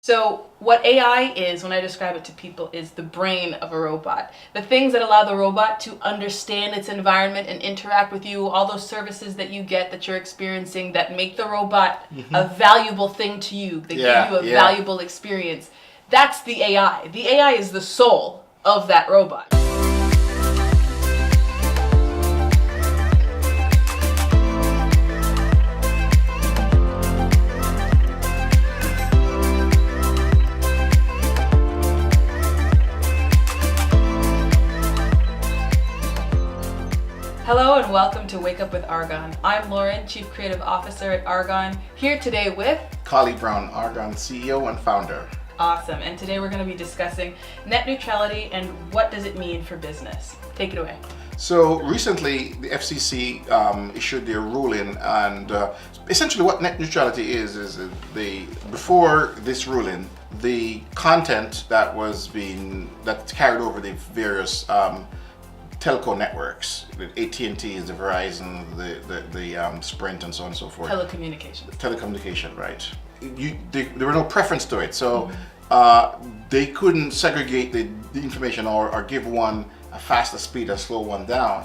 So what AI is, when I describe it to people, is the brain of a robot. The things that allow the robot to understand its environment and interact with you, all those services that you get, that you're experiencing, that make the robot a valuable thing to you, that give you a valuable experience. That's the AI. The AI is the soul of that robot. Hello and welcome to Wake Up with Arghon. I'm Lauren, Chief Creative Officer at Arghon, here today with Collie Brown, Arghon CEO and founder. Awesome, and today we're going to be discussing net neutrality and what does it mean for business. Take it away. So recently the FCC issued their ruling, and essentially what net neutrality is before this ruling, the content that carried over the various telco networks, the AT&T, the Verizon, the Sprint, and so on and so forth. Telecommunication, right. There were no preference to it, so they couldn't segregate the information or give one a faster speed and slow one down.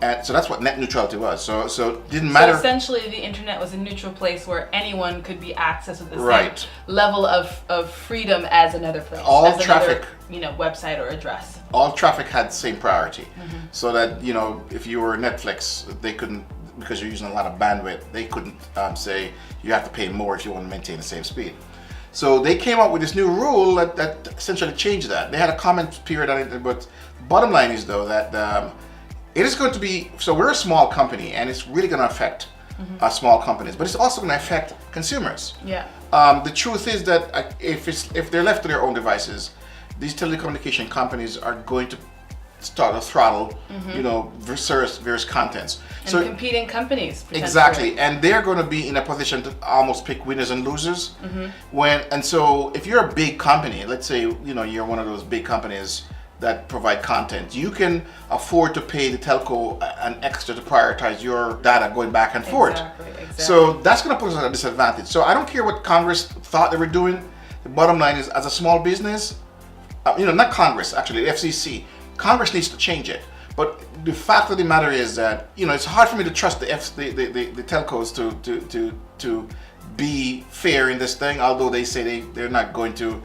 And so that's what net neutrality was. So it didn't matter. So essentially the internet was a neutral place where anyone could be accessed with the same level of freedom as another place. All traffic, website or address. All traffic had the same priority. So that, if you were Netflix, they couldn't, because you're using a lot of bandwidth, they couldn't say you have to pay more if you want to maintain the same speed. So they came up with this new rule that essentially changed that. They had a comment period on it, but bottom line is though that it is going to be, so we're a small company and it's really going to affect small companies, but it's also going to affect consumers. Yeah. The truth is that if they're left to their own devices, these telecommunication companies are going to start to throttle, various contents. And competing companies. Exactly, and they're going to be in a position to almost pick winners and losers. So if you're a big company, let's say you're one of those big companies that provide content, you can afford to pay the telco an extra to prioritize your data going back and forth. Exactly. So that's going to put us at a disadvantage. So I don't care what Congress thought they were doing. The bottom line is, as a small business, not Congress, actually, the FCC, Congress needs to change it. But the fact of the matter is that, it's hard for me to trust the telcos to be fair in this thing, although they say they're not going to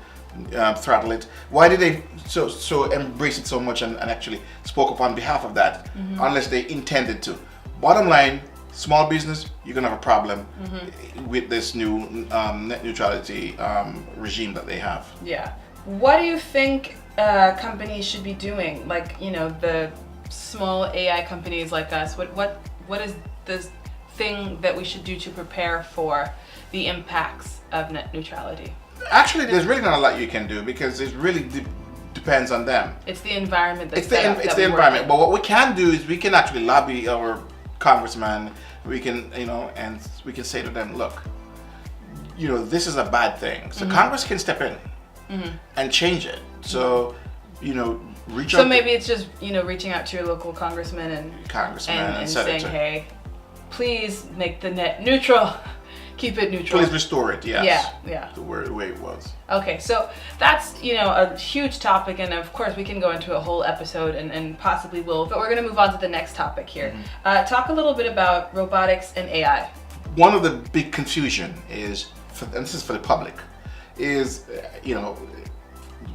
throttle it. Why did they so embrace it so much and actually spoke up on behalf of that, unless they intended to? Bottom line, small business, you're gonna have a problem with this new net neutrality regime that they have. Yeah. What do you think companies should be doing? Like, the small AI companies like us. What is the thing that we should do to prepare for the impacts of net neutrality? Actually, there's really not a lot you can do because it really depends on them. It's the environment that's it's the environment. But what we can do is we can actually lobby our congressman. We can, and we can say to them, look, this is a bad thing. So Congress can step in and change it. So, reach out. So maybe it's just, reaching out to your local congressman and saying, hey, please make the net neutral. Keep it neutral. Please restore it, yes. Yeah. The way it was. Okay, so that's, a huge topic, and of course we can go into a whole episode and possibly will, but we're going to move on to the next topic here. Talk a little bit about robotics and AI. One of the big confusion is, and this is for the public, is,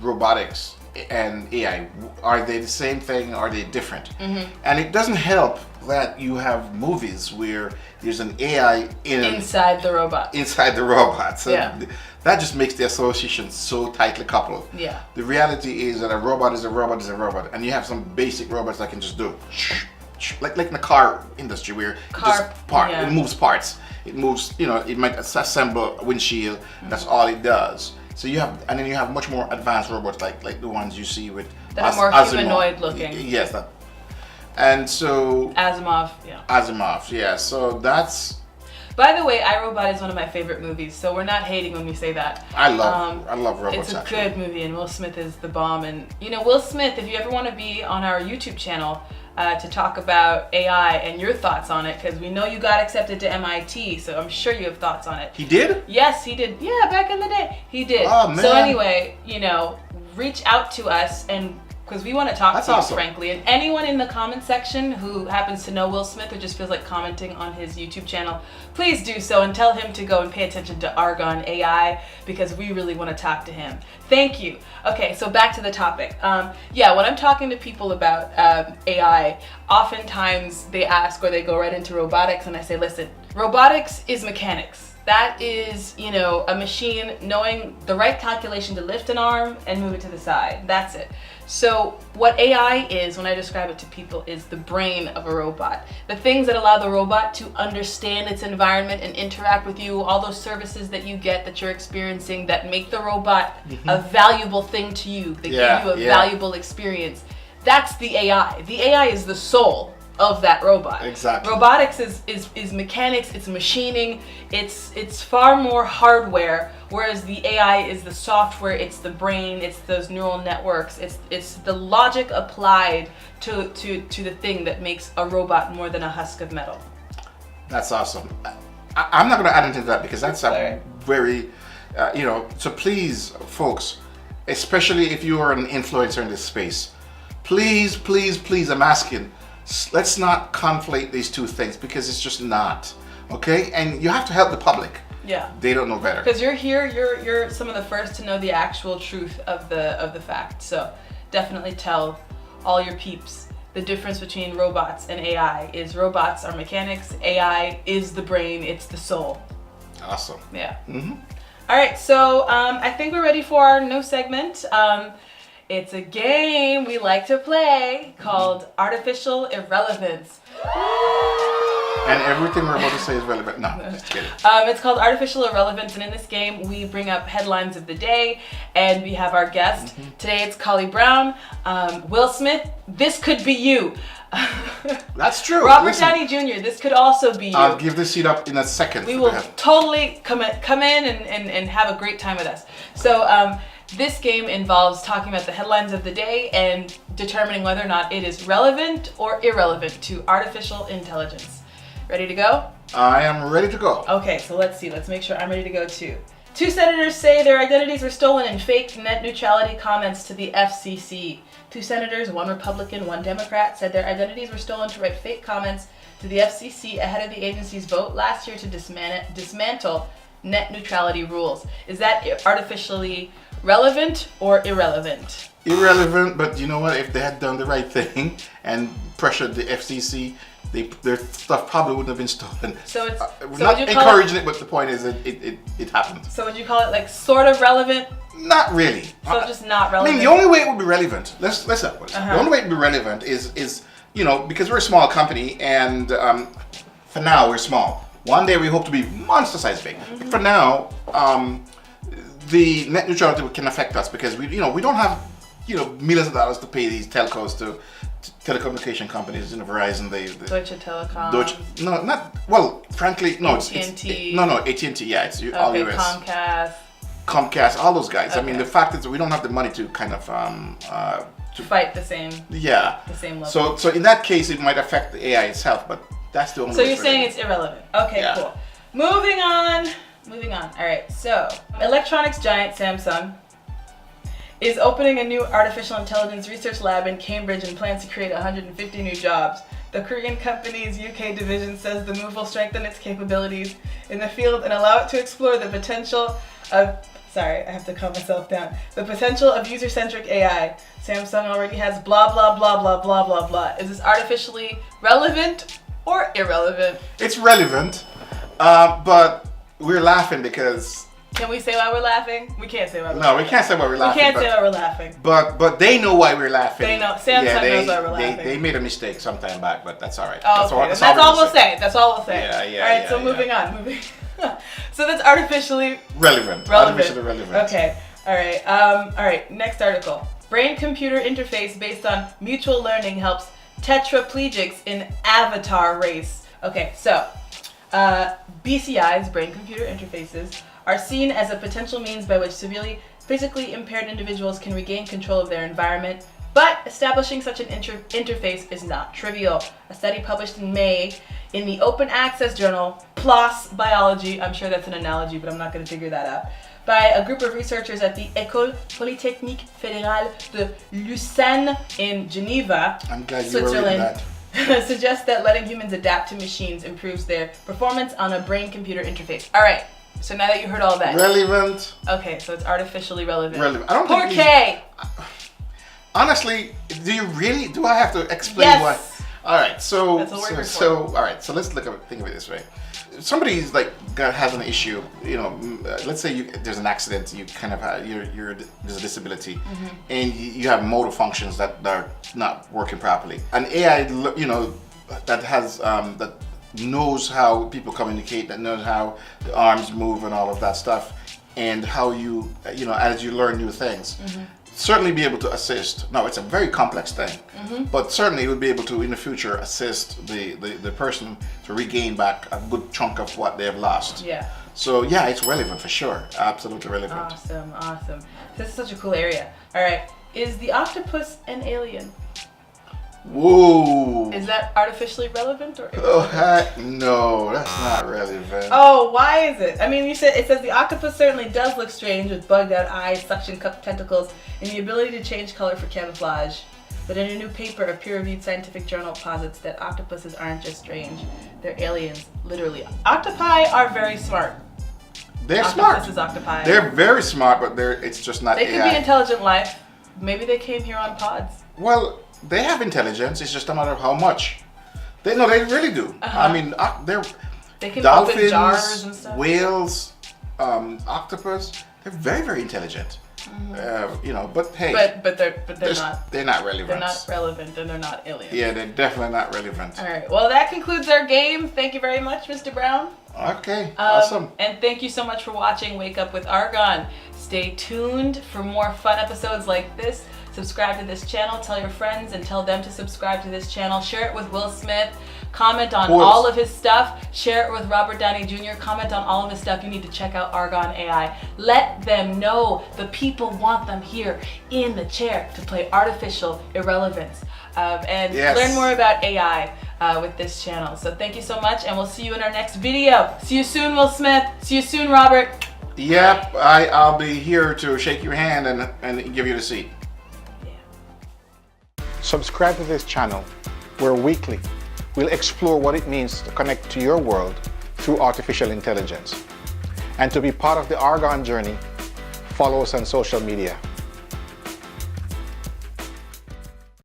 robotics and AI, are they the same thing? Are they different? And it doesn't help that you have movies where there's an AI inside the robot. So that just makes the association so tightly coupled. Yeah. The reality is that a robot is a robot is a robot, and you have some basic robots that can just do like in the car industry where it moves parts. It moves, it might assemble a windshield. That's all it does. So and then you have much more advanced robots like the ones you see with that are more humanoid looking. Yes, and so Asimov, yeah. So that's. By the way, iRobot is one of my favorite movies, so we're not hating when we say that. I love robots. It's a good movie, and Will Smith is the bomb. And Will Smith, if you ever want to be on our YouTube channel, to talk about AI and your thoughts on it, because we know you got accepted to MIT, so I'm sure you have thoughts on it. He did? Yes, he did. Yeah, back in the day, he did. Oh, man. So anyway, reach out to us, and because we want to talk That's to you, awesome. frankly. And anyone in the comment section who happens to know Will Smith or just feels like commenting on his YouTube channel, please do so and tell him to go and pay attention to Arghon AI, because we really want to talk to him. Thank you. Okay, so back to the topic. When I'm talking to people about AI, oftentimes they ask, or they go right into robotics, and I say, listen, robotics is mechanics. That is, a machine knowing the right calculation to lift an arm and move it to the side. That's it. So what AI is, when I describe it to people, is the brain of a robot. The things that allow the robot to understand its environment and interact with you, all those services that you get, that you're experiencing, that make the robot a valuable thing to you, that give you a valuable experience. That's the AI. The AI is the soul of that robot. Exactly. Robotics is mechanics, it's machining, it's far more hardware, whereas the AI is the software, it's the brain, it's those neural networks, it's the logic applied to the thing that makes a robot more than a husk of metal. That's awesome. I'm not going to add anything to that, because that's a very, so please, folks, especially if you are an influencer in this space, please, I'm asking, let's not conflate these two things, because it's just not, okay? And you have to help the public. Yeah. They don't know better. Because you're here, you're some of the first to know the actual truth of the fact. So definitely tell all your peeps the difference between robots and AI is robots are mechanics, AI is the brain, it's the soul. Awesome. Yeah. All right, so I think we're ready for our new segment. It's a game we like to play called Artificial Irrelevance. And everything we're about to say is relevant. No, just kidding. It's called Artificial Irrelevance, and in this game we bring up headlines of the day, and we have our guest. Today it's Collie Brown, Will Smith, this could be you. That's true. Robert Downey Jr., this could also be you. I'll give the seat up in a second. We will totally come in and have a great time with us. So this game involves talking about the headlines of the day and determining whether or not it is relevant or irrelevant to artificial intelligence. Ready to go? I am ready to go. Okay, so let's see. Let's make sure I'm ready to go too. 2 senators say their identities were stolen in fake net neutrality comments to the FCC. 2 senators, 1 Republican, 1 Democrat, said their identities were stolen to write fake comments to the FCC ahead of the agency's vote last year to dismantle net neutrality rules. Is that artificially relevant or irrelevant? Irrelevant, but you know what? If they had done the right thing and pressured the FCC, their stuff probably wouldn't have been stolen. So it's we're not encouraging it, but the point is that it happened. So would you call it like sort of relevant? Not really. So just not relevant. I mean, the only way it would be relevant. Let's start with this. The only way it would be relevant is because we're a small company, and for now we're small. One day we hope to be monster size big. But for now, the net neutrality can affect us because we don't have millions of dollars to pay these telcos to telecommunication companies, Verizon, Deutsche Telekom. Frankly, no, AT&T. AT&T, yeah, it's all US. Comcast, all those guys. Okay. I mean, the fact is we don't have the money to kind of to fight the same. Yeah. The same level. So in that case, it might affect the AI itself, but that's the only. So you're saying it's irrelevant? Okay, yeah. Cool. Moving on. All right. So electronics giant Samsung is opening a new artificial intelligence research lab in Cambridge and plans to create 150 new jobs. The Korean company's UK division says the move will strengthen its capabilities in the field and allow it to explore the potential of, sorry, I have to calm myself down, the potential of user-centric AI. Samsung already has blah, blah, blah, blah, blah, blah, blah. Is this artificially relevant or irrelevant? It's relevant, but we're laughing because... Can we say why we're laughing? We can't say why we're laughing. No, we can't say why we're laughing. We can't say why we're laughing. But they know why we're laughing. They know. Samsung knows why we're laughing. They made a mistake some time back, but that's all right. Oh, that's all we'll say. That's all we'll say. Yeah. All right, so moving on. So that's artificially relevant. Artificially relevant. Okay. All right. Next article. Brain-computer interface based on mutual learning helps tetraplegics in avatar race. Okay, so BCIs, brain-computer interfaces, are seen as a potential means by which severely physically impaired individuals can regain control of their environment, But establishing such an interface is not trivial. A study published in May in the open access journal PLOS Biology, I'm sure that's an analogy, but I'm not going to figure that out, by a group of researchers at the École Polytechnique Fédérale de Lausanne in Geneva, I'm glad you Switzerland, suggests that letting humans adapt to machines improves their performance on a brain-computer interface. All right, so now that you heard all that. Relevant. Okay, so it's artificially relevant. Relevant. I don't Poor think K. Honestly, do I have to explain Yes. why? All right, so That's what we're here for. so all right, so let's think of it this way. Somebody's like has an issue, let's say there's an accident, you kind of have there's a disability, and you have motor functions that are not working properly. An AI, that has that knows how people communicate, that knows how the arms move and all of that stuff, and how as you learn new things. Certainly be able to assist. No, it's a very complex thing, but certainly it would be able to in the future assist the person to regain back a good chunk of what they have lost. Yeah. So yeah, it's relevant for sure. Absolutely relevant. Awesome. This is such a cool area. All right, is the octopus an alien? Whoa. Is that artificially relevant or? Oh heck no, that's not relevant. Oh, why is it? I mean, it says the octopus certainly does look strange with bugged out eyes, suction cup tentacles, and the ability to change color for camouflage. But in a new paper, a peer-reviewed scientific journal posits that octopuses aren't just strange; they're aliens, literally. Octopi are very smart. They're smart. Octopuses, octopi. They're very smart, but it's just not They AI. could be intelligent life. Maybe they came here on pods. Well, they have intelligence. It's just a matter of how much. They really do. I mean, They can open dolphins, jars and stuff. whales, octopus. They're very, very intelligent. But hey, But they're not. They're not relevant. They're not relevant, and they're not aliens. Yeah, they're definitely not relevant. All right. Well, that concludes our game. Thank you very much, Mr. Brown. Okay, awesome. And thank you so much for watching Wake Up with Arghon. Stay tuned for more fun episodes like this. Subscribe to this channel, tell your friends, and tell them to subscribe to this channel. Share it with Will Smith. Comment on all of his stuff. Share it with Robert Downey Jr. Comment on all of his stuff. You need to check out Arghon AI. Let them know the people want them here in the chair to play artificial irrelevance. And learn more about AI with this channel. So thank you so much, and we'll see you in our next video. See you soon, Will Smith. See you soon, Robert. Yep, I'll be here to shake your hand and give you the seat. Subscribe to this channel, where weekly we'll explore what it means to connect to your world through artificial intelligence. And to be part of the Arghon journey, follow us on social media.